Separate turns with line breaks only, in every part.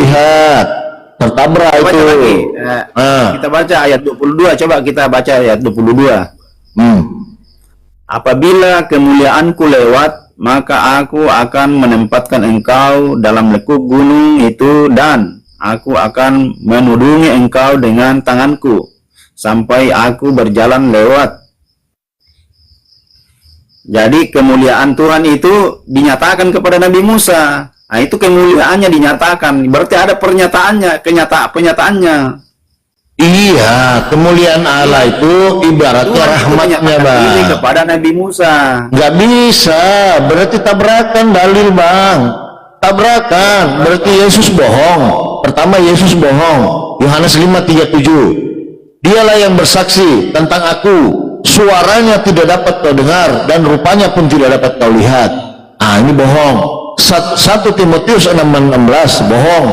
dilihat, tertabrak
Kita baca
itu.
lagi. Kita baca ayat 22. Coba kita baca ayat 22. Apabila kemuliaanku lewat, maka aku akan menempatkan engkau dalam lekuk gunung itu, dan aku akan menudungi engkau dengan tanganku sampai aku berjalan lewat. Jadi kemuliaan Tuhan itu dinyatakan kepada Nabi Musa. Nah, itu kemuliaannya dinyatakan. Berarti ada penyataannya.
Iya, kemuliaan Allah itu ibaratnya
Tuhan itu
rahmatnya,
menyatakan diri
Bang.
kepada Nabi Musa.
Nggak bisa, berarti tabrakan dalil, Bang. Tabrakan, berarti Yesus bohong. Pertama, Yesus bohong. Yohanes 5:37. Dialah yang bersaksi tentang aku. Suaranya tidak dapat kau dengar dan rupanya pun tidak dapat kau lihat. Ah, ini bohong. 1 Timotius 6:16 bohong.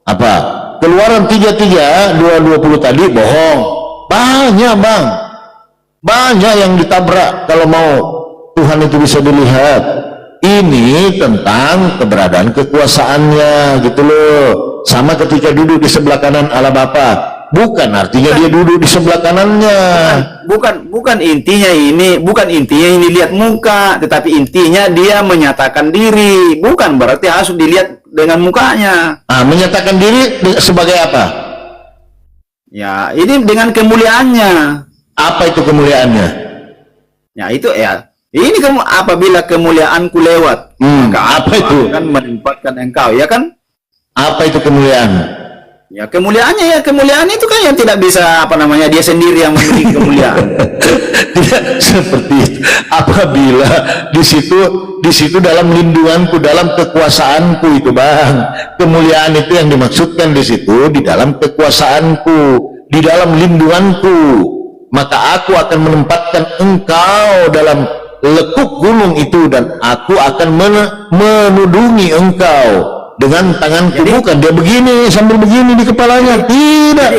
Apa? Keluaran 33 2:20 tadi bohong. Banyak, Bang. Banyak yang ditabrak kalau mau Tuhan itu bisa dilihat. Ini tentang keberadaan kekuasaannya gitu loh. Sama ketika duduk di sebelah kanan Allah Bapa. Bukan artinya dia duduk di sebelah kanannya.
Bukan intinya ini lihat muka, tetapi intinya dia menyatakan diri. Bukan berarti harus dilihat dengan mukanya.
Ah, menyatakan diri sebagai apa?
Ya, ini dengan kemuliaannya.
Apa itu kemuliaannya?
Ya, itu ya. Ini kamu apabila kemuliaanku lewat, maka
apa
aku
itu?
akan menempatkan engkau, ya kan?
Apa itu kemuliaan?
Ya, kemuliaan itu kan yang tidak bisa dia sendiri yang memiliki kemuliaan.
Tidak seperti itu. Apabila di situ dalam lindunganku, dalam kekuasaanku itu, Bang. Kemuliaan itu yang dimaksudkan di situ, di dalam kekuasaanku, di dalam lindunganku. Maka aku akan menempatkan engkau dalam lekuk gunung itu, dan aku akan menudungi engkau dengan tanganku. Bukan dia begini sambil begini di kepalanya, tidak.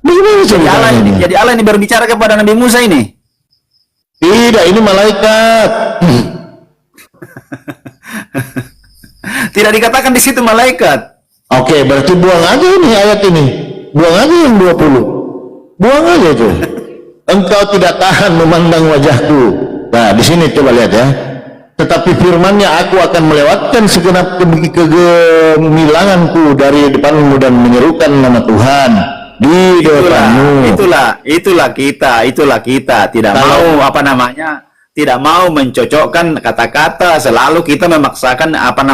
Jadi Allah ini berbicara kepada Nabi Musa ini.
Tidak, ini malaikat.
Tidak dikatakan di situ malaikat.
Oke, berarti buang aja ini ayat ini. Buang aja yang 20. Buang aja itu. Engkau tidak tahan memandang wajahku. Nah, di sini coba lihat ya. Tetapi firman-Nya, aku akan melewatkan segenap kegemilanganku dari depanmu dan menyerukan nama Tuhan di depanmu.
Itulah kita tidak mau mencocokkan kata-kata, selalu kita memaksakan apa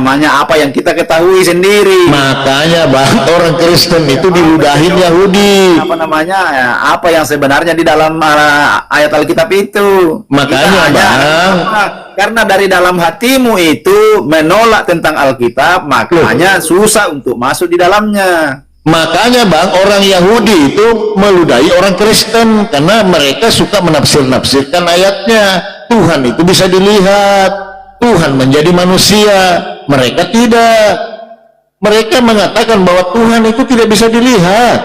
yang kita ketahui sendiri.
Makanya, Bang, orang Kristen itu diludahin Yahudi.
Apa yang sebenarnya di dalam ayat Alkitab itu.
Makanya, Bang,
karena dari dalam hatimu itu menolak tentang Alkitab, makanya susah untuk masuk di dalamnya.
Makanya, Bang, orang Yahudi itu meludahi orang Kristen karena mereka suka menafsir-nafsirkan ayatnya. Tuhan itu bisa dilihat, Tuhan menjadi manusia, mereka tidak. Mereka mengatakan bahwa Tuhan itu tidak bisa dilihat.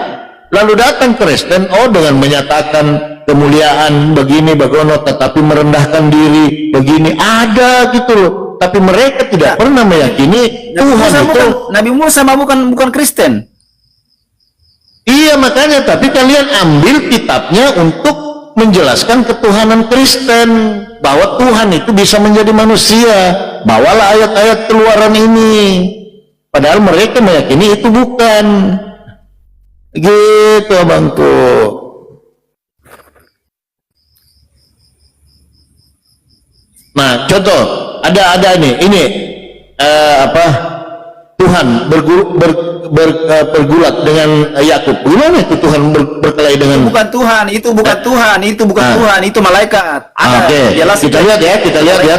Lalu datang Kristen, dengan menyatakan kemuliaan begini bagono, tetapi merendahkan diri begini, ada gitu loh. Tapi mereka tidak pernah meyakini Tuhan itu.
Nabi Musa bukan Kristen.
Iya, makanya, tapi kalian ambil kitabnya untuk menjelaskan ketuhanan Kristen, bahwa Tuhan itu bisa menjadi manusia. Bawalah ayat-ayat keluaran ini, padahal mereka meyakini itu bukan. Gitu, abangku. Nah, contoh ada ini Tuhan bergulat dengan Yakub. Gimana itu Tuhan berkelahi dengan?
Bukan Tuhan, itu bukan Tuhan, Tuhan, itu malaikat.
Oke, kita lihat ya.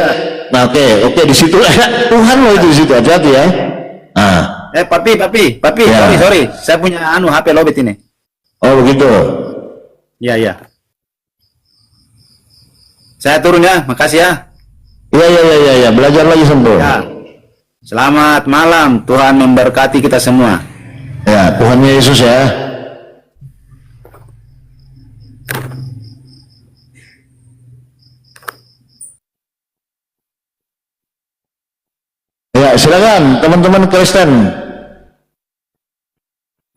Nah, oke, di situ Tuhan loh itu di situ, hati-hati ya.
Papi, ya. sorry, saya punya HP lobet ini.
Oh, begitu.
Iya. Saya turun ya, makasih ya.
Iya, belajar lagi sembuh.
Ya. Selamat malam, Tuhan memberkati kita semua.
Ya, Tuhan Yesus ya. Ya, silakan teman-teman Kristen.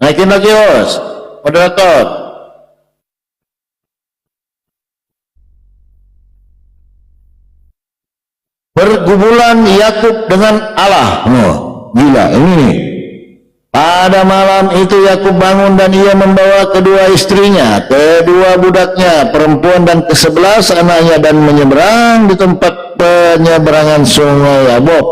Naikin lagi, Bos. Moderator. Pergumulan Yakub dengan Allah. Oh, gila ini nih. Pada malam itu Yakub bangun dan ia membawa kedua istrinya, kedua budaknya, perempuan dan ke-11 anaknya dan menyeberang di tempat penyeberangan sungai Yabok.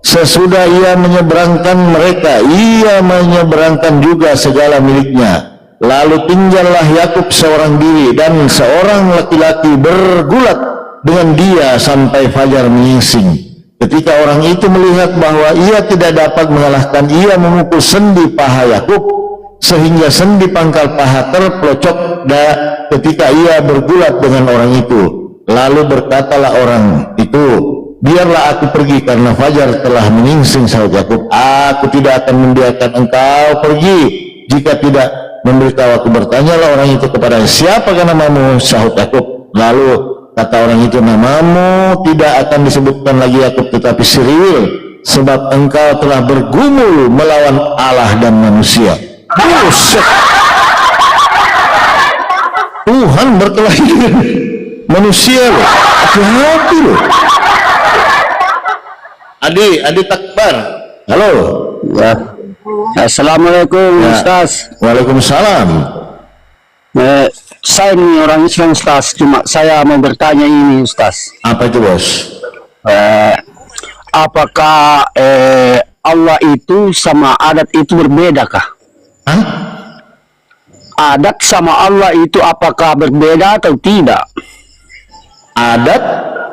Sesudah ia menyeberangkan mereka, ia menyeberangkan juga segala miliknya. Lalu tinggallah Yakub seorang diri dan seorang laki-laki bergulat dengan dia sampai fajar menyingsing. Ketika orang itu melihat bahwa ia tidak dapat mengalahkan, ia memukul sendi paha Yakub sehingga sendi pangkal paha terpelocok ketika ia bergulat dengan orang itu. Lalu berkatalah orang itu, biarlah aku pergi karena fajar telah menyingsing, sahut Yakub. Aku tidak akan membiarkan engkau pergi jika tidak memberitahu aku. Bertanyalah orang itu kepadanya, siapakah namamu, sahut Yakub. Lalu kata orang itu, namamu tidak akan disebutkan lagi Yakub tetapi Sriwil, sebab engkau telah bergumul melawan Allah dan manusia. Buset. Tuhan berkelahi dengan manusia loh. Hati-hati loh. Adi Takbar. Halo.
Ya. Assalamualaikum, Ustaz.
Waalaikumsalam.
Saya ini orang Islam, Ustaz. Cuma saya mau bertanya ini, Ustaz.
Apa itu, Bos?
Apakah Allah itu sama adat itu berbedakah?
Hah?
Adat sama Allah itu apakah berbeda atau tidak?
Adat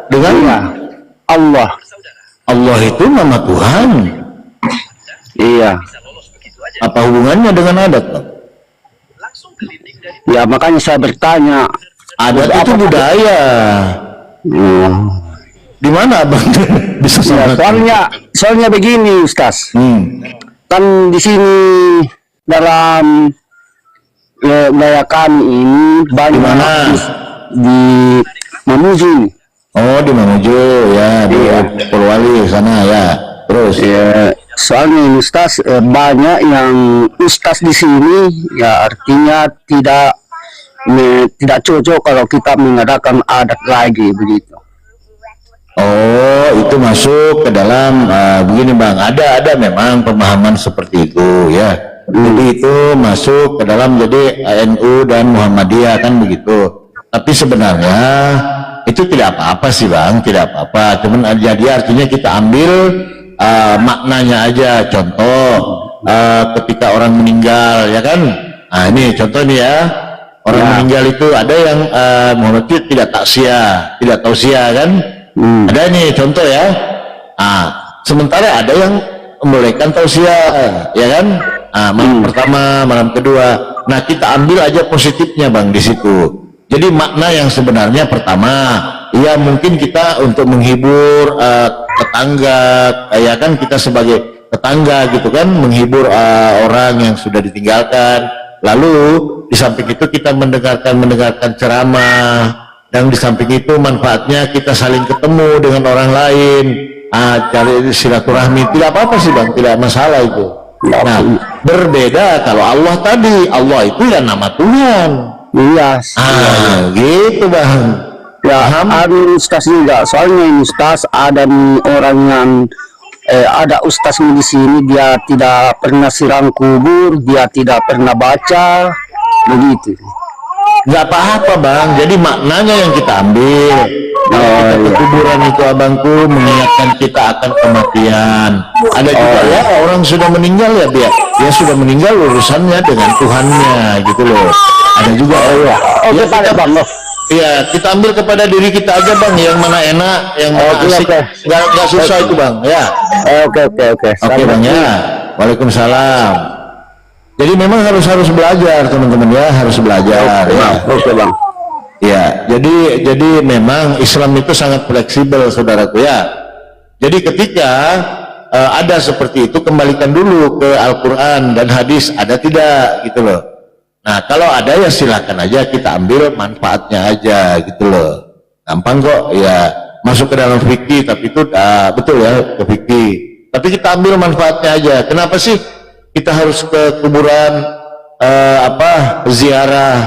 dengan
Iya. Allah.
Allah itu nama Tuhan.
Iya.
Apa hubungannya dengan adat, Bang?
Ya makanya saya bertanya.
Adat itu budaya. Di mana, Bang? Bisa
Ya,
sama?
soalnya begini, Ustaz. Kan di sini dalam wilayah kami ini banyak
mana?
di Mamuju.
Oh, di Mamuju ya, di Polwali sana ya. Terus
Ya, soalnya ini, Ustaz, banyak yang Ustaz di sini ya artinya tidak cocok kalau kita mengadakan adat lagi begitu.
oh, itu masuk ke dalam begini, Bang. Ada memang pemahaman seperti itu ya. Jadi itu masuk ke dalam jadi NU dan Muhammadiyah kan begitu. Tapi sebenarnya itu tidak apa-apa sih, Bang, tidak apa-apa. Cuman jadi artinya kita ambil maknanya aja. Contoh ketika orang meninggal ya kan. Nah, ini contoh nih ya. Orang meninggal itu ada yang Muhammad tidak takziah, tidak tausiah kan. Ada nih contoh ya. Nah, sementara ada yang membolehkan tausiah ya kan. Malam pertama, malam kedua. Nah, kita ambil aja positifnya, Bang, di situ. Jadi makna yang sebenarnya pertama, ya mungkin kita untuk menghibur tetangga, ya kan, kita sebagai tetangga gitu kan, menghibur orang yang sudah ditinggalkan. Lalu di samping itu kita mendengarkan ceramah, dan di samping itu manfaatnya kita saling ketemu dengan orang lain, cari silaturahmi. Tidak apa-apa sih, Bang, tidak masalah itu. Nah, berbeda kalau Allah tadi, Allah itu ya nama Tuhan.
Iya.
Gitu, Bang.
Ya, ada Ustaz juga. Soalnya ini, Ustaz, ada nih orang yang ada Ustaz di sini, dia tidak pernah sirang kubur, dia tidak pernah baca, begitu.
Nggak apa-apa, Bang. Jadi maknanya yang kita ambil. Kita ke kuburan itu, abangku, mengingatkan kita akan kematian. Ada juga ya orang sudah meninggal ya, dia sudah meninggal urusannya dengan Tuhannya gitu loh. Ada juga ya.
Oke, Pak, Bang.
Iya, kita ambil kepada diri kita aja, Bang, yang mana enak, yang mana asik. Nggak susah itu, Bang, ya.
Oke.
Oke, Bang, ya. Waalaikumsalam. Jadi memang harus belajar, teman-teman ya, harus belajar. Ya.
Oke, Bang.
Ya, jadi memang Islam itu sangat fleksibel, saudaraku ya. Jadi ketika ada seperti itu, kembalikan dulu ke Al-Quran dan hadis, ada tidak gitu loh. Nah, kalau ada ya silakan aja, kita ambil manfaatnya aja gitu loh. Gampang kok ya, masuk ke dalam fikih, tapi itu betul ya, ke fikih. Tapi kita ambil manfaatnya aja. Kenapa sih kita harus ke kuburan ziarah,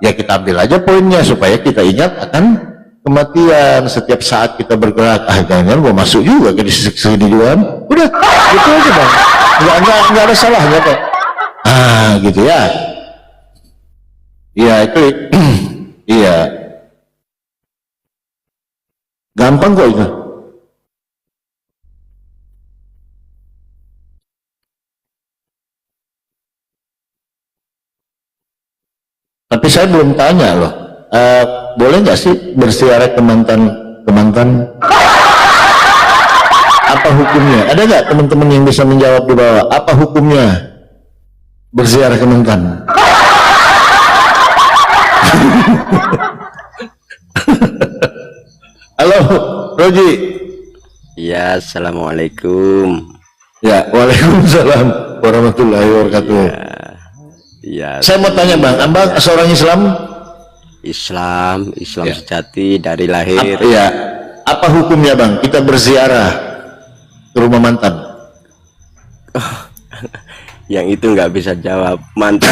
ya kita ambil aja poinnya supaya kita ingat akan kematian. Setiap saat kita bergerak, jangan gua masuk juga ke sini juga, udah gitu aja bang, nggak ada salahnya kok. Gitu ya. Iya itu iya, gampang kok itu. Tapi saya belum tanya loh, boleh nggak sih berziarah ke mantan? Apa hukumnya? Ada nggak teman-teman yang bisa menjawab di bawah? Apa hukumnya berziarah ke mantan? Halo, Roji.
Ya, assalamualaikum.
Ya, waalaikumsalam warahmatullahi wabarakatuh.
Ya,
Saya mau tanya bang, abang seorang Islam?
Islam
Ya.
sejati dari lahir.
Iya. Apa hukumnya bang? Kita berziarah ke rumah mantan.
Yang itu nggak bisa jawab, mantan.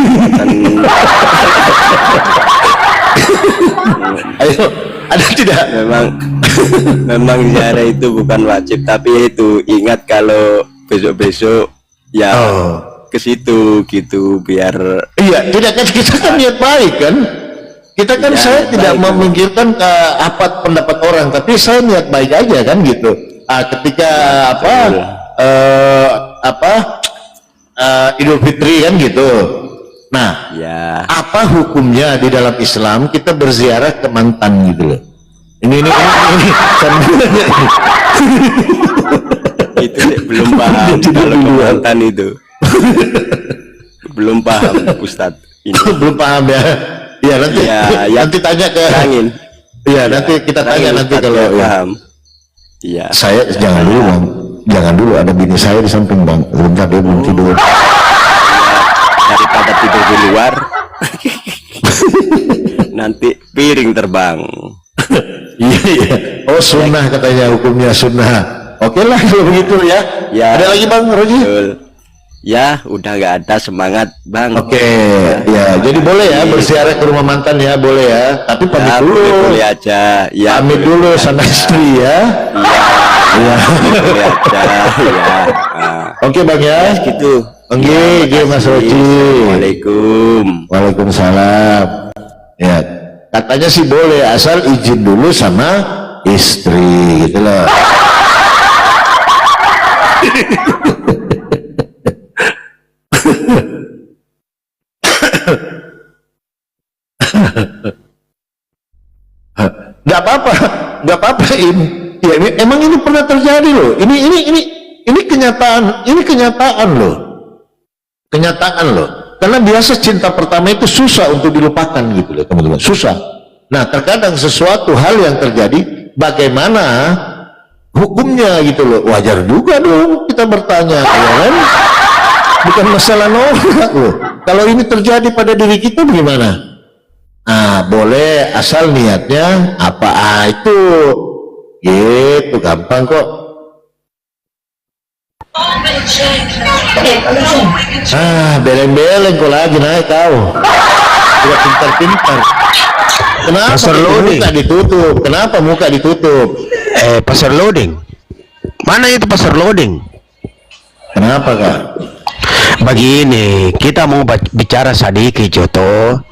Ayo, ada tidak?
Memang ziarah itu bukan wajib, tapi itu ingat kalau besok-besok ya ke situ gitu biar.
Iya, tidak kan kita kan niat baik kan? Kita kan
Ya,
saya
niat
tidak
baik,
memikirkan ke apa pendapat orang, tapi saya niat baik aja kan gitu. Ketika Idul Fitri kan gitu. Nah,
Ya,
apa hukumnya di dalam Islam kita berziarah ke mantan gitu loh? Ini sambilannya.
itu belum paham kalau ke mantan itu. Belum paham Ustadz ini.
Belum paham ya? Iya nanti nanti tanya ke.
Terangin.
Iya nanti kita tanya nanti
Ustadz,
kalau
ya,
ya.
paham. Iya.
Saya jangan dulu bang, jangan dulu, ada bini saya di samping bang, sebentar dia belum tidur.
Daripada tidur di luar nanti piring terbang.
Iya. Oh sunnah katanya, hukumnya sunnah. Oke lah kalau begitu ya.
Ya.
Ada lagi bang Roji?
Betul. Ya udah nggak ada semangat bang.
Oke, ya jadi boleh ya berziarah ke rumah mantan ya, boleh ya. Tapi pamit
Ya,
dulu.
boleh aja. Ya,
Pamit dulu sama istri ya.
Iya. Boleh aja. Ya.
Oke bang ya.
Gitu.
Oke, Mas Roji.
Assalamualaikum.
Waalaikumsalam. Ya, katanya sih boleh asal izin dulu sama istri gitu loh. Nggak apa-apa ini. Ya, emang ini pernah terjadi loh. Ini kenyataan loh. Kenyataan loh. Karena biasa cinta pertama itu susah untuk dilupakan gitu loh teman-teman, susah. Nah terkadang sesuatu hal yang terjadi, bagaimana hukumnya gitu loh, wajar juga dong kita bertanya, ya kan? Bukan masalah nolak loh. Kalau ini terjadi pada diri kita bagaimana? Nah boleh asal niatnya apa itu, gitu gampang kok. Beleng-beleng kau lagi naik kau. Sudah pintar-pintar. Kenapa muka ditutup? Kenapa muka ditutup?
Pasar loading. Mana itu pasar loading?
Kenapa kak?
Begini, kita mau bicara sedikit Joto.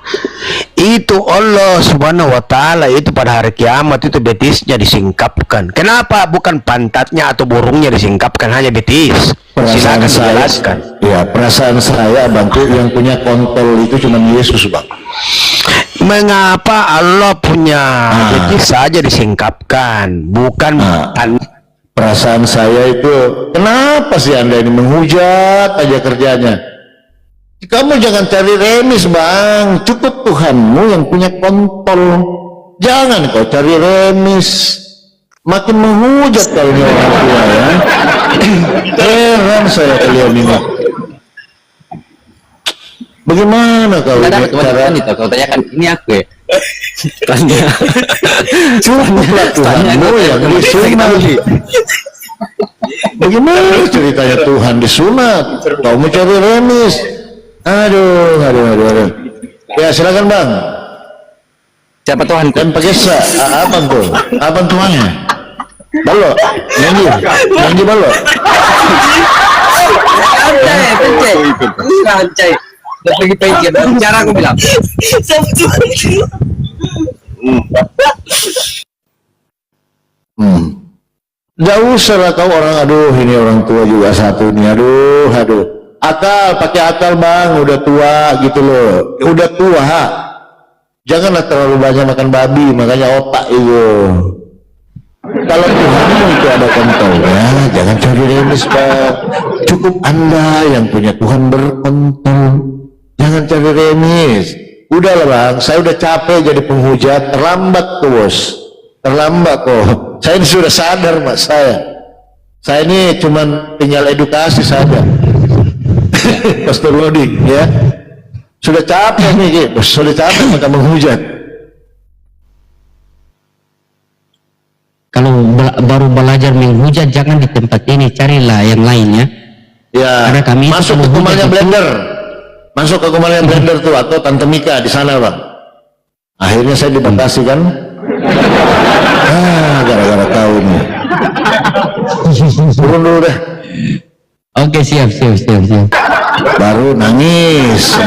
Itu Allah Subhanahu wa Ta'ala itu pada hari kiamat itu betisnya disingkapkan. Kenapa bukan pantatnya atau burungnya disingkapkan, hanya betis? Silakan dijelaskan.
Ya, perasaan saya bang tuh yang punya kontol itu cuma Yesus bang.
Mengapa Allah punya betis saja disingkapkan, bukan
Perasaan saya itu, kenapa sih anda ini menghujat aja kerjanya? Kamu jangan cari remis bang, cukup Tuhanmu yang punya kontol. Jangan kau cari remis, makin menghujat kalau ini orang tua ya. Heran saya kalian ini. Bagaimana kau ini cara?
Kau tanyakan ini aku ya.
Cukuplah Tuhanmu yang disunat. Bagaimana ceritanya Tuhan disunat? Kau mencari remis. Aduh. Ya silakan Bang.
Siapa Tuhan?
Dan pakai apa tuh? Apa Tuhannya? Balok, nyanyi balok.
Santai. Udah pergi pengen. Cara aku bilang.
Nggak usah lah kau orang, aduh ini orang tua juga satu nih, aduh. Akal, pakai akal Bang, udah tua gitu loh. Udah tua, janganlah terlalu banyak makan babi, makanya otak itu. Kalau Tuhan itu ada kontrolnya, jangan cari remis Bang. Cukup Anda yang punya Tuhan berkontrol. Jangan cari remis. Udahlah Bang, saya udah capek jadi penghujat, terlambat tuh bos. Terlambat kok. Saya ini sudah sadar Mas saya ini cuman tinggal edukasi saja. Pastor Lodi ya. Sudah capek nih, sudah capek maka menghujat.
Kalau baru belajar menghujat jangan di tempat ini, carilah yang lainnya.
Ya,
karena kami
masuk ke kumalnya Blender. Masuk ke kumalnya Blender tuh atau Tante Mika di sana Bang. Akhirnya saya dibatasi kan. Gara-gara kau ini. Turun dulu deh.
Oke, siap.
Baru nangis.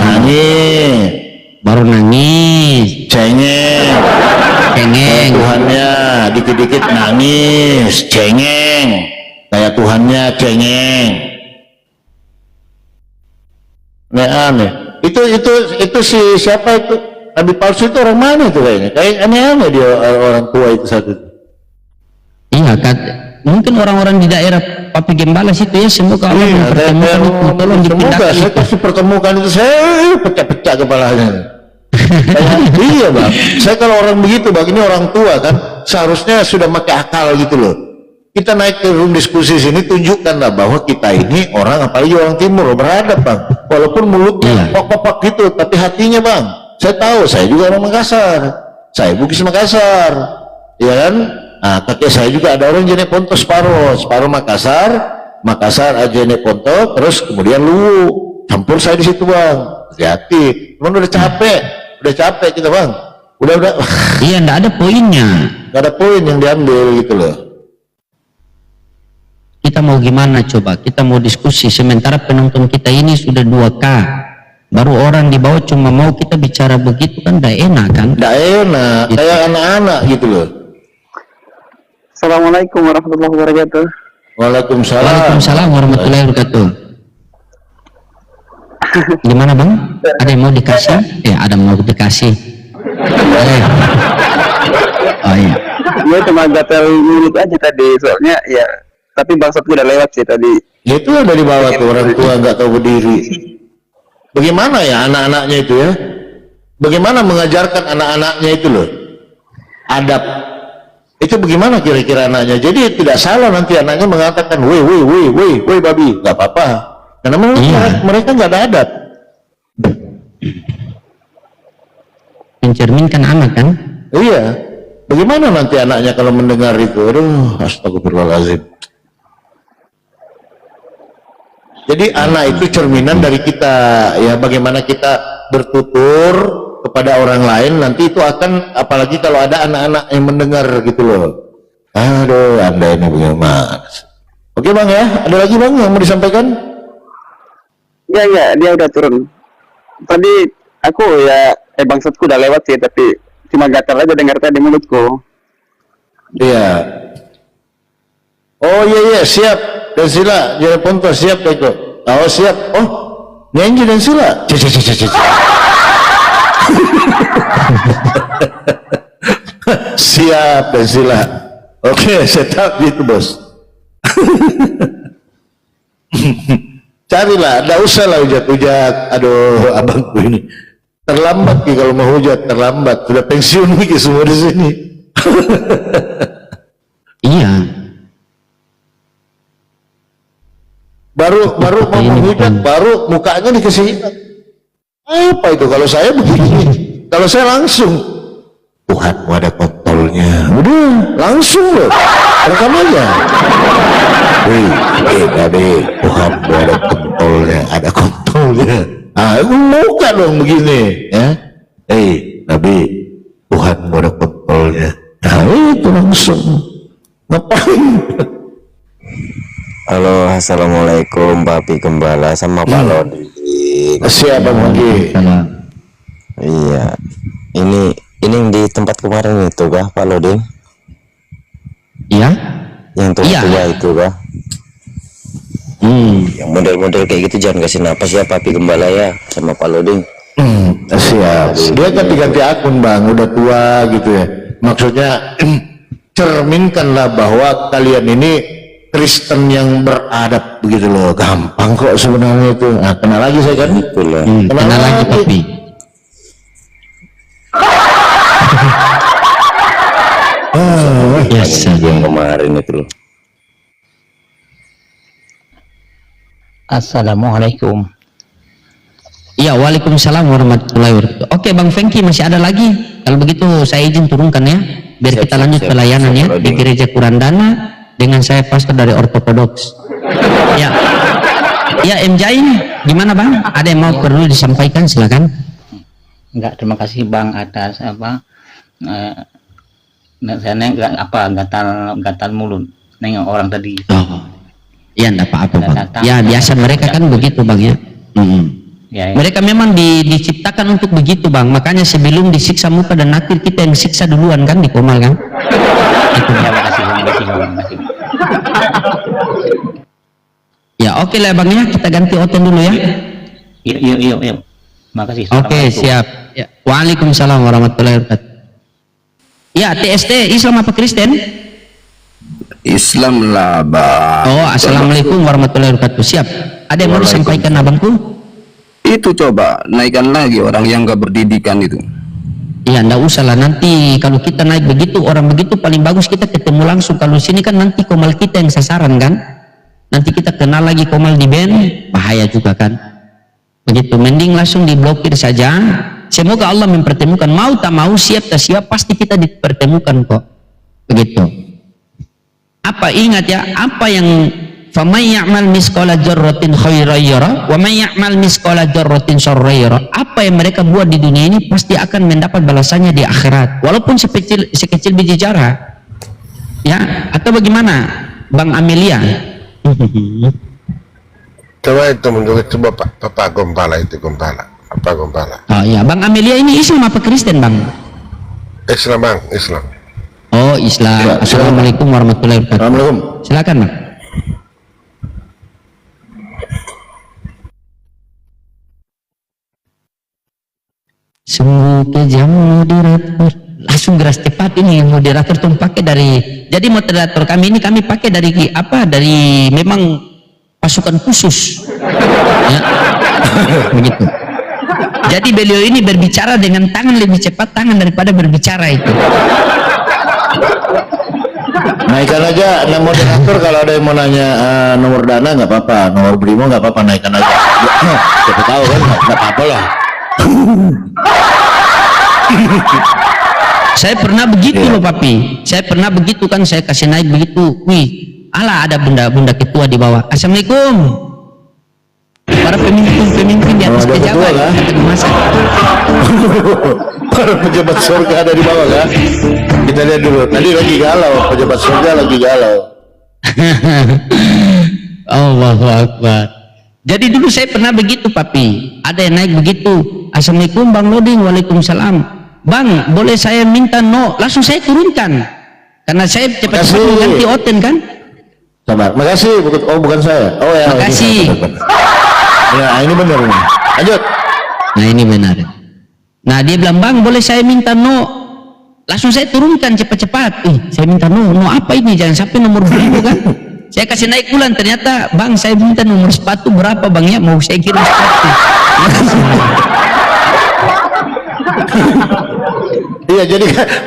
Baru nangis.
Cengeng. Tuhannya dikit-dikit nangis, cengeng. Kayak Tuhannya cengeng. Aneh. Itu si siapa itu? Nabi palsu itu orang mana itu kayaknya? Kayak aneh-aneh dia orang tua itu satu.
Iya, mungkin orang-orang di daerah Papi Gembala situ ya, semoga Allah mempertemukan itu, tolong dipindahkan.
Saya kasih pertemukan itu, saya pecah-pecah kepalanya. Iya Bang, saya kalau orang begitu Bang, ini orang tua kan, seharusnya sudah pakai akal gitu loh. Kita naik ke room diskusi sini, tunjukkanlah bahwa kita ini orang, apalagi orang timur, beradab Bang. Walaupun mulutnya pok-pok gitu, tapi hatinya Bang, saya tahu, saya juga orang Makassar, saya Bugis Makassar, ya kan? Nah, kakek saya juga ada orang Jene Ponto separuh Makassar Jene Ponto, terus kemudian lu campur saya di situ Bang. Hati-hati, cuman udah capek kita Bang. Udah.
Iya, enggak ada poinnya.
Enggak ada poin yang diambil gitu loh.
Kita mau gimana coba? Kita mau diskusi, sementara penonton kita ini sudah 2K. Baru orang di bawah cuma mau kita bicara begitu kan enggak enak kan?
Enggak enak, gitu. Kayak anak-anak gitu loh.
Assalamualaikum warahmatullahi wabarakatuh.
Waalaikumsalam
warahmatullahi wabarakatuh. Gimana Bang? Ada yang mau dikasih? Ada mau dikasih. Oh iya.
Gue cuma gatel mulut aja tadi, soalnya ya. Tapi bangsatku udah lewat sih tadi.
Ya itu dari bawah tuh orang tua nggak tahu berdiri. Bagaimana ya anak-anaknya itu ya? Bagaimana mengajarkan anak-anaknya itu loh? Adab. Itu bagaimana kira-kira anaknya? Jadi tidak salah nanti anaknya mengatakan, woi babi, nggak apa-apa. Karena mereka nggak ada adab.
Mencerminkan anak kan?
Iya. Bagaimana nanti anaknya kalau mendengar itu? Aduh, astagfirullahaladzim. Jadi anak itu cerminan dari kita. Ya, bagaimana kita bertutur kepada orang lain, nanti itu akan, apalagi kalau ada anak-anak yang mendengar gitu loh. Aduh, Anda ini bagaimana? Oke Bang ya, ada lagi Bang yang mau disampaikan?
Ya, dia udah turun. Tadi aku ya, bangsatku udah lewat sih, tapi cuma gatal aja dengar tadi mulutku.
Iya. Oh iya, siap. Dan sila, Jere Ponto siap Eko. Oh siap. Oh, nyanyi dan sila. Siap dan sila. Oke, saya gitu bos. Carilah, enggak usah lah hujat-hujat. Aduh, abangku ini terlambat nih kalau mau hujat, terlambat. Sudah pensiun nih semua di sini.
Iya.
Baru mau menghujat, baru mukanya dikasih apa itu? Kalau saya begini, kalau saya langsung Tuhanmu ada kontrolnya, udah langsung loh, rekam aja. Tadi Tuhan ada kontolnya. Muka dong begini, ya. Nabi, Tuhan ada kontolnya. Nah, itu langsung ngapain?
Halo, assalamualaikum Papi Gembala sama Pak Lodi.
Siapa lagi?
Iya, ini yang di tempat kemarin itu kah Pak Lodi?
Iya?
Yang tua-tua itu kah? Yang model-model kayak gitu jangan kasih napas ya Papi Gembala ya sama Pak Lodi.
Siap. Dia ganti-ganti akun bang, udah tua gitu ya. Maksudnya cerminkanlah bahwa kalian ini Kristen yang beradab begitu loh. Gampang kok sebenarnya itu. Nah, kenal lagi saya kan?
Itulah.
Kenal lagi Papi. Biasa.
Yang kemarin itu loh.
Assalamualaikum.
Ya, waalaikumsalam warahmatullahi wabarakatuh. Oke, Bang Fengki masih ada lagi. Kalau begitu saya izin turunkan ya, biar kita lanjut pelayanan ya di Gereja Kurandana dengan saya pastor dari Ortodoks. Ya, ya M Jain, gimana Bang? Ada yang mau perlu disampaikan? Silakan.
Enggak, terima kasih Bang atas saya gatal mulut nengok orang tadi.
Oh, ya enggak apa-apa Bang.
Datang.
Ya biasa mereka kan begitu Bang ya.
Ya.
Mereka memang diciptakan untuk begitu Bang. Makanya sebelum disiksa muka dan nakir kita yang siksa duluan kan di Komal kan. Itu.
Ya, makasih.
Ya oke lah Bang ya, kita ganti oten dulu ya.
Yuk. Makasih.
Oke, siap. Ya. Waalaikumsalam warahmatullahi wabarakatuh. Ya, TST Islam apa Kristen?
Islam lah Bang.
Oh, assalamualaikum warahmatullahi wabarakatuh. Siap. Ada yang mau disampaikan abangku?
Itu coba naikkan lagi orang yang gak berdidikan itu.
Iya, enggak usah lah, nanti kalau kita naik begitu, orang begitu paling bagus kita ketemu langsung. Kalau sini kan nanti Komal kita yang sasaran kan, nanti kita kenal lagi Komal di band, bahaya juga kan. Begitu, mending langsung diblokir saja. Semoga Allah mempertemukan, mau tak mau, siap tak siap, pasti kita dipertemukan kok. Begitu. Apa ingat ya, apa yang faman ya'mal misqala dzarratin khairan yara wa man ya'mal misqala dzarratin syarran yara. Apa yang mereka buat di dunia ini pasti akan mendapat balasannya di akhirat, walaupun sekecil biji jara. Ya, atau bagaimana Bang Amelia?
Coba itu menurut Bapak Gembala itu Bapak Gembala.
Oh iya, Bang Amelia ini Islam apa Kristen Bang?
Islam Bang, Islam.
Oh Islam. Assalamualaikum warahmatullahi wabarakatuh.
Assalamualaikum.
Silakan Bang. Sungguh kejam moderator, langsung geras cepat ini moderator tuh pakai dari, jadi moderator kami ini kami pakai dari apa, dari memang pasukan khusus ya. Begitu, jadi beliau ini berbicara dengan tangan lebih cepat tangan daripada berbicara itu.
Naikkan aja nomor moderator, kalau ada yang mau nanya nomor dana nggak apa-apa, nomor Brimo nggak apa-apa, naikkan aja. Siapa tahu kan, nggak apa-apa lah.
Saya pernah begitu loh Papi, saya pernah begitu kan, saya kasih naik begitu, wih, ala ada bunda ketua di bawah. Assalamualaikum, para pemimpin di atas pejabat, kata masa.
Para pejabat surga ada di bawah kan? Kita lihat dulu. Tadi lagi galau, pejabat surga lagi galau.
Allahu Akbar. Jadi dulu saya pernah begitu Papi, ada yang naik begitu. Assalamualaikum Bang Loding, waalaikumsalam. Bang, boleh saya minta no? Langsung saya turunkan, karena saya cepat-cepat mengganti oten kan.
Sabar, makasih. Oh bukan saya. Oh ya.
Makasih.
Ya ini benar ini. Lanjut.
Nah ini benar. Nah dia bilang, Bang boleh saya minta no? Langsung saya turunkan cepat-cepat. Saya minta no apa ini? Jangan sampai nomor beribu kan. Saya kasih naik bulan, ternyata Bang saya minta nomor sepatu berapa Bang ya, mau saya kirim sepatu.
Iya, jadi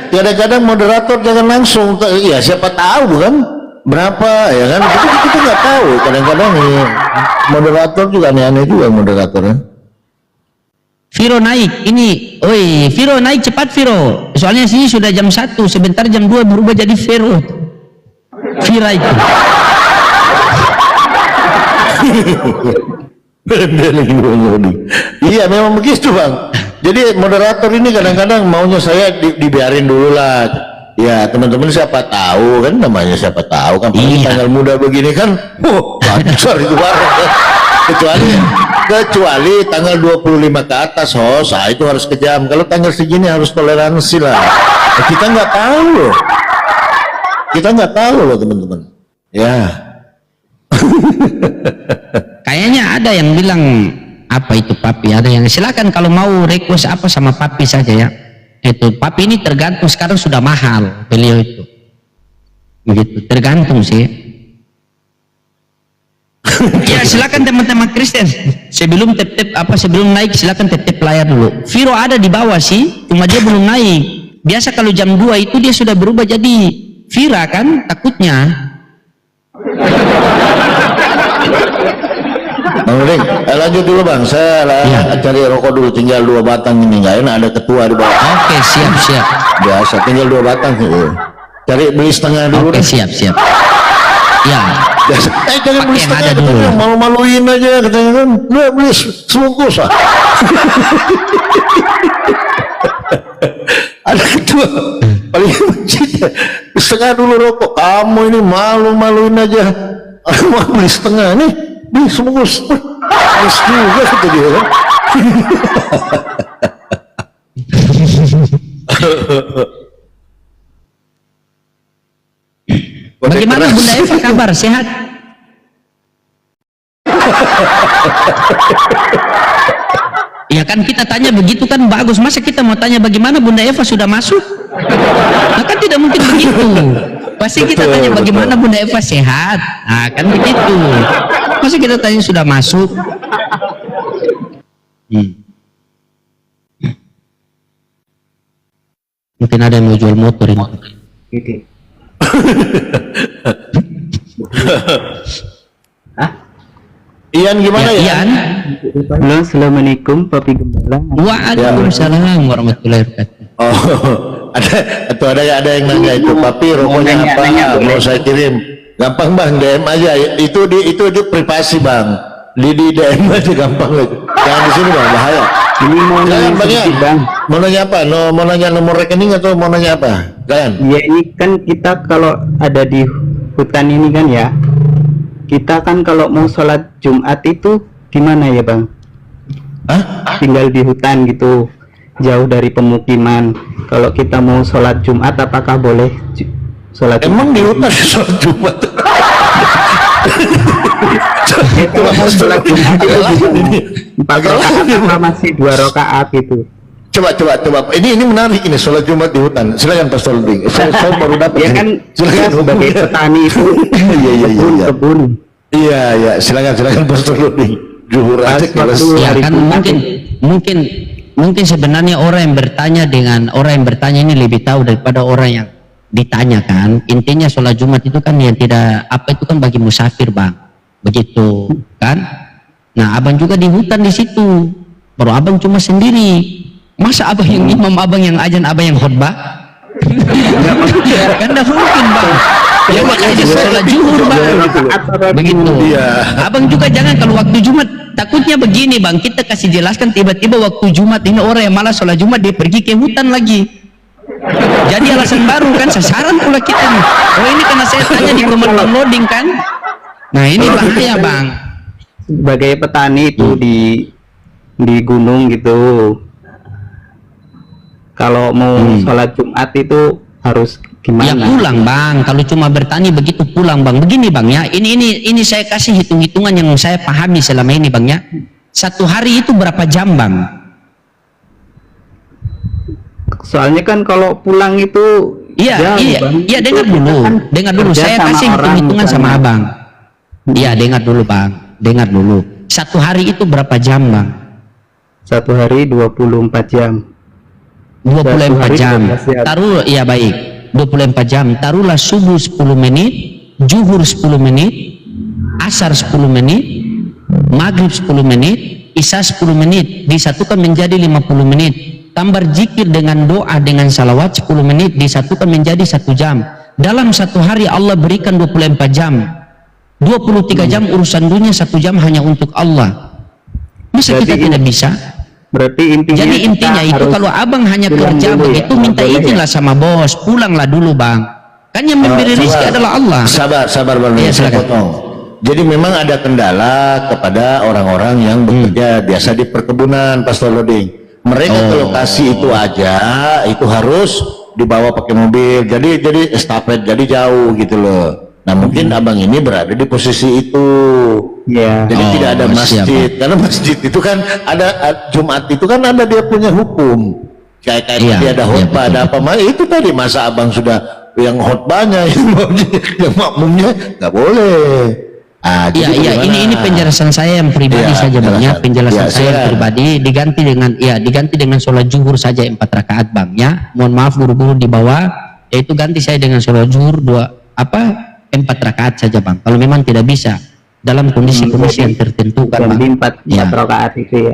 kadang-kadang moderator jangan langsung, ya siapa tahu kan berapa ya kan, kita nggak tahu. Kadang-kadang moderator juga aneh-aneh juga moderatornya.
Viro naik ini, oi Viro naik cepat Viro, soalnya sini sudah jam 1, sebentar jam 2 berubah jadi Viro. Vira itu.
Iya memang begitu bang. Jadi moderator ini kadang-kadang maunya saya dibiarin dulu lah. Ya teman-teman siapa tahu kan, namanya siapa tahu kan. Tanggal muda begini kan, lancar itu barang kan. Kecuali tanggal 25 ke atas host, itu harus kejam. Kalau tanggal segini harus toleransi lah. Kita nggak tahu loh. Kita nggak tahu loh teman-teman. Ya.
Kayaknya ada yang bilang apa itu papi, ada yang silakan kalau mau request apa sama papi saja ya. Itu papi ini tergantung, sekarang sudah mahal beliau itu. Begitu, tergantung sih. Ya silakan teman-teman Kristen. Sebelum sebelum naik silakan tap layar dulu. Viro ada di bawah sih, cuma dia belum naik. Biasa kalau jam 2 itu dia sudah berubah jadi Vira kan, takutnya.
Bang Ring, lanjut dulu bang. Saya cari rokok dulu, tinggal 2 batang ini, nggak enak ada ketua di bawah.
Oke, siap.
Biasa, tinggal 2 batang. Cari beli setengah dulu.
Oke, siap. Ya.
Biasa. Jangan beli setengah
dulu.
Malu-maluin aja katanya kan. Beli sebungkus lah. Ada ketua paling mencinta setengah dulu rokok. Kamu ini malu-maluin aja. Mau beli setengah nih. Beli sebungkus, habis juga kata dia kan.
Bagaimana Bunda Eva kabar? Sehat? Ya kan kita tanya begitu kan bagus. Masa kita mau tanya bagaimana Bunda Eva sudah masuk? Nah, kan tidak mungkin begitu. Pasti kita tanya bagaimana Bunda Eva sehat. Nah kan begitu. Masa kita tanya sudah masuk? Mungkin ada yang mau jual motor ini.
Ian gimana ya?
Ian?
Halo, assalamualaikum Papi Gembala.
Waalaikumsalam warahmatullahi wabarakatuh.
Ada yang nanya itu, Papi rokoknya apa? Mau saya kirim? Gampang bang, DM aja. Itu di privasi bang. Di DM aja gampang aja. Jangan di sini bang, bahaya.
Ini mau
bang. Mau nanya apa? Mau nanya nomor rekening atau mau nanya apa? Jangan.
Ya ini kan kita kalau ada di hutan ini kan ya, kita kan kalau mau sholat Jumat itu gimana ya bang? Tinggal di hutan gitu, jauh dari pemukiman. Kalau kita mau sholat Jumat, apakah boleh sholat Jumat?
Emang di hutan sholat Jumat?
Itu sholat Jumat itu 4 rakaat apa masih 2 rakaat itu?
Coba. Ini menarik ini, sholat Jumat di hutan. Silakan Pastor Luding. Saya baru dapat.
Ya kan, silakan sebagai petani itu.
Iya.
Kebun.
Iya. Silakan Pastor Luding. Juhur aja
ya kan mungkin sebenarnya orang yang bertanya ini lebih tahu daripada orang yang ditanya kan. Intinya sholat Jumat itu kan yang tidak itu kan bagi musafir bang, begitu kan. Nah abang juga di hutan di situ, baru abang cuma sendiri. Masa abang yang imam, abang yang ajan, abang yang khutbah? Kan tidak mungkin bang. Ya makanya sholat zuhur bang, begitu. Abang juga jangan kalau waktu Jumat, takutnya begini bang, kita kasih jelaskan tiba-tiba waktu Jumat ini orang yang malas sholat Jumat dia pergi ke hutan lagi. Jadi alasan baru kan, sasaran pula kita nih. Oh ini karena saya tanya di komen downloading kan. Nah ini bahaya bang.
Sebagai petani itu di gunung gitu, kalau mau sholat Jumat itu harus gimana?
Ya pulang bang, kalau cuma bertani begitu pulang bang. Begini bang ya, ini saya kasih hitung-hitungan yang saya pahami selama ini bang ya. 1 hari itu berapa jam bang?
Soalnya kan kalau pulang itu
iya dengar dulu, saya kasih hitung-hitungan sama abang. Iya dengar dulu bang, dengar dulu. 1 hari itu berapa jam bang?
1 hari 24 jam.
24 jam. Taruh ya baik. 24 jam. Taruhlah subuh 10 menit, zuhur 10 menit, asar 10 menit, maghrib 10 menit, isya 10 menit. Disatukan menjadi 50 menit. Tambah zikir dengan doa dengan salawat 10 menit. Disatukan menjadi 1 jam. Dalam 1 hari Allah berikan 24 jam. 23 jam urusan dunia, 1 jam hanya untuk Allah. Masa kita tidak bisa?
Berarti intinya
Jadi intinya itu kalau abang hanya kerja begitu, minta izin lah sama bos, pulanglah dulu bang. Kan yang memberi rezeki adalah Allah.
Sabar Bang,
Iya,
saya
silakan.
potong. Jadi memang ada kendala kepada orang-orang yang bekerja biasa di perkebunan, Pastor Loding. Mereka ke lokasi itu aja, itu harus dibawa pakai mobil. Jadi estafet, jadi jauh gitu loh. Nah mungkin abang ini berada di posisi itu.
ya.
Jadi tidak ada
siap,
masjid, karena masjid itu kan ada Jumat itu kan ada dia punya hukum. Kayak
Iya,
tadi ada
iya,
khotbah,
betul.
ada apa? Itu tadi masa abang sudah yang khotbahnya, yang makmumnya nggak boleh. Ah,
Iya,
jadi
iya,
bagaimana?
ini penjelasan saya yang pribadi
Iya,
saja bang ya,
silakan.
penjelasan
Iya,
saya yang
silakan.
pribadi diganti dengan sholat zuhur saja 4 rakaat bang ya. Mohon maaf buru-buru di bawah, yaitu ganti saya dengan sholat zuhur 4 rakaat saja bang. Kalau memang tidak bisa dalam kondisi-kondisi yang tertentu kan bang.
Jadi
Iya.
4 rakaat itu ya.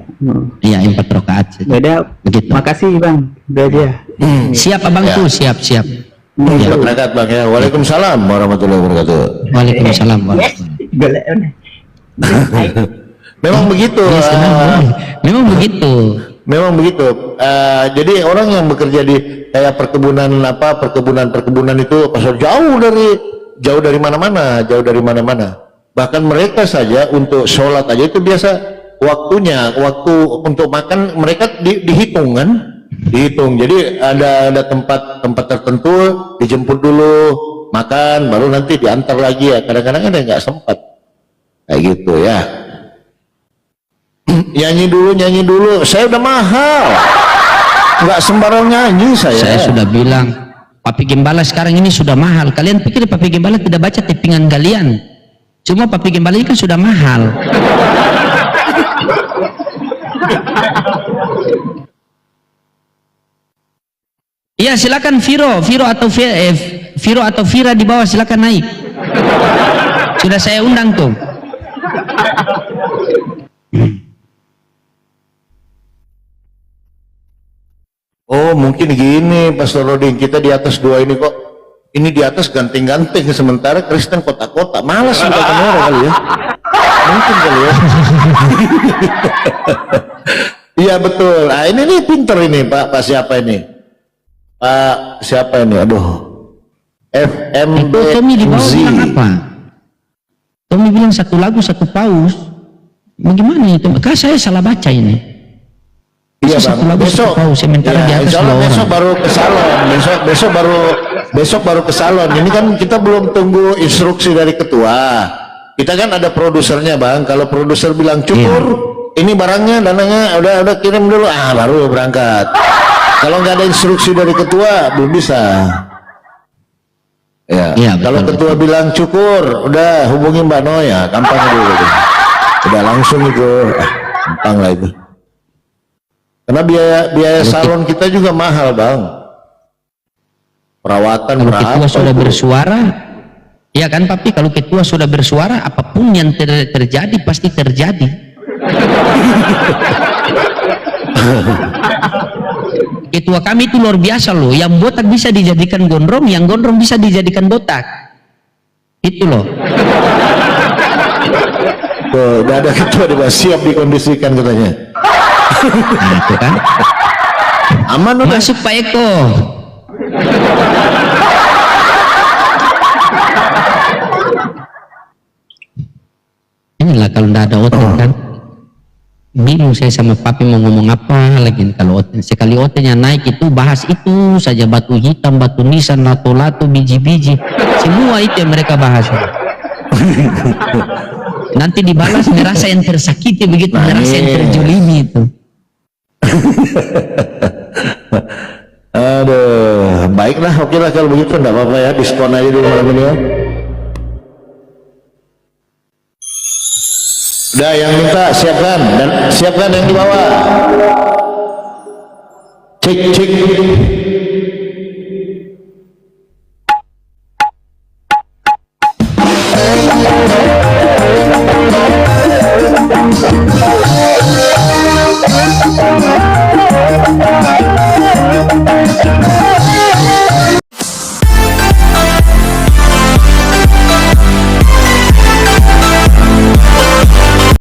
Iya 4 rakaat saja.
Beda.
Begitu.
Makasih bang, udah aja.
Siap abang
Ya.
tuh, siap.
Ya, berangkat bang ya. Waalaikumsalam warahmatullahi wabarakatuh.
Waalaikumsalam warahmatullahi.
Memang begitu.
Memang begitu.
Memang begitu. Jadi orang yang bekerja di kayak perkebunan itu pasal jauh dari mana-mana. Bahkan mereka saja untuk sholat aja itu biasa waktu untuk makan mereka dihitung kan, dihitung. Jadi ada tempat tertentu dijemput dulu makan, baru nanti diantar lagi ya. Kadang-kadang ada yang nggak sempat kayak gitu ya. nyanyi dulu, saya udah mahal, nggak sembarang nyanyi saya.
Saya sudah bilang, Papi Gembala sekarang ini sudah mahal. Kalian pikir Papi Gembala tidak baca tippingan kalian? Cuma Papi Gembala ini kan sudah mahal. Iya silakan Viro atau Vira di bawah silakan naik. Sudah saya undang tuh.
Oh mungkin gini Pastor Roding, kita di atas dua ini kok, ini di atas ganteng-ganteng, sementara Kristen kotak-kotak, malas buka kamera kali ya, mungkin kali ya. Iya betul. Nah ini nih pinter ini Pak siapa ini? Pak siapa ini? Aduh,
Itu Tommy di bawah
FMBZ.
bilang apa? Tommy bilang 1 lagu 1 paus. Bagaimana itu? Kah saya salah baca ini?
Iya
Masa
bang,
1 lagu 1
besok.
paus sementara
Ya,
di atas
insya Allah
2
besok
orang.
baru ke salon. Besok baru ke salon. Ini kan kita belum tunggu instruksi dari ketua. Kita kan ada produsernya bang. Kalau produser bilang cukur, ini barangnya, dananya udah kirim dulu. Baru berangkat. Kalau nggak ada instruksi dari ketua, belum bisa. Ya.
Iya,
Kalau
betul,
ketua bilang cukur, udah hubungi Mbak Noya, gampang dulu. Gitu. Udah langsung itu, gampang lah itu. Karena biaya salon kita juga mahal bang. Perawatan
Kalau
berapa?
ketua sudah
itu?
bersuara, ya kan Papi, kalau ketua sudah bersuara, apapun yang terjadi pasti terjadi. Ketua kami itu luar biasa loh, yang botak bisa dijadikan gondrong, yang gondrong bisa dijadikan botak. Itu loh.
Tuh, udah ada ketua di bawah, siap dikondisikan katanya.
Nah, itu kan.
Aman udah.
Masuk Pak Eko. Inilah kalau tidak ada otot kan. Bingung saya sama Papi mau ngomong apa lagi kalau otot. Sekali ototnya naik itu bahas itu saja, batu hitam, batu nisan, lato-lato, biji-biji. Semua itu yang mereka bahas. Nanti dibalas merasa yang tersakiti begitu, merasa yang terjolimi itu.
Aduh, baiklah, oke lah kalau begitu, enggak apa-apa ya, diskon aja dulu malam ini ya. Udah, yang minta siapkan, dan siapkan yang di bawah. Cek.